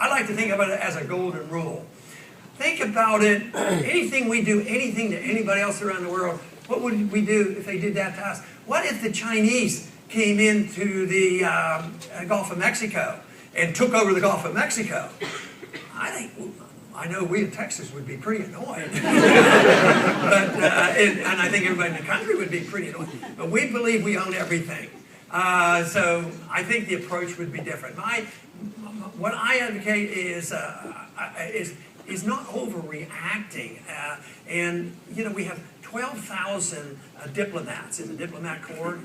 I like to think about it as a golden rule. Think about it, anything we do, anything to anybody else around the world, what would we do if they did that to us? What if the Chinese came into the Gulf of Mexico and took over the Gulf of Mexico? I know we in Texas would be pretty annoyed. And I think everybody in the country would be pretty annoyed. But we believe we own everything. So I think the approach would be different. What I advocate is not overreacting. And, you know, we have 12,000 diplomats in the diplomat corps.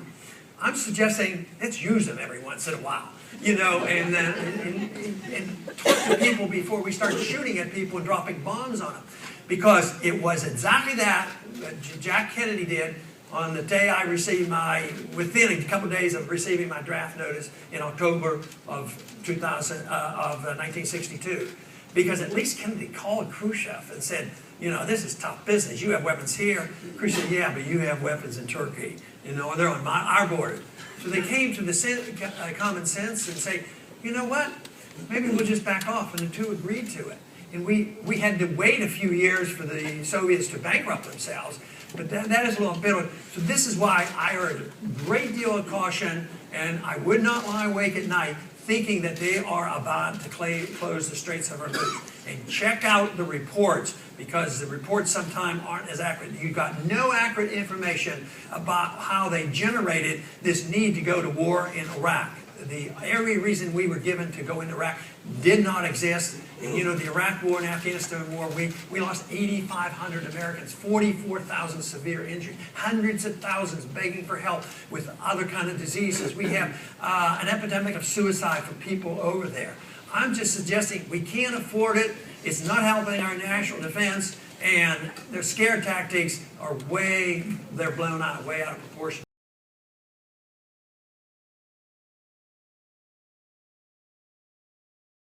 I'm suggesting let's use them every once in a while, you know, and talk to people before we start shooting at people and dropping bombs on them. Because it was exactly that Jack Kennedy did on the day I received within a couple of days of receiving my draft notice in October of 1962. Because at least Kennedy called Khrushchev and said, you know, this is tough business. You have weapons here. Khrushchev said, yeah, but you have weapons in Turkey. You know, and they're on our border. So they came to the common sense and say, you know what? Maybe we'll just back off. And the two agreed to it. And we had to wait a few years for the Soviets to bankrupt themselves. But that is a little bit. So this is why I urge a great deal of caution, and I would not lie awake at night thinking that they are about to close the Straits of Hormuz. And check out the reports, because the reports sometimes aren't as accurate. You've got no accurate information about how they generated this need to go to war in Iraq. The every reason we were given to go into Iraq did not exist. And, you know, the Iraq War and Afghanistan War, we lost 8,500 Americans, 44,000 severe injuries, hundreds of thousands begging for help with other kind of diseases. We have an epidemic of suicide for people over there. I'm just suggesting we can't afford it. It's not helping our national defense, and their scare tactics are they're blown out, way out of proportion.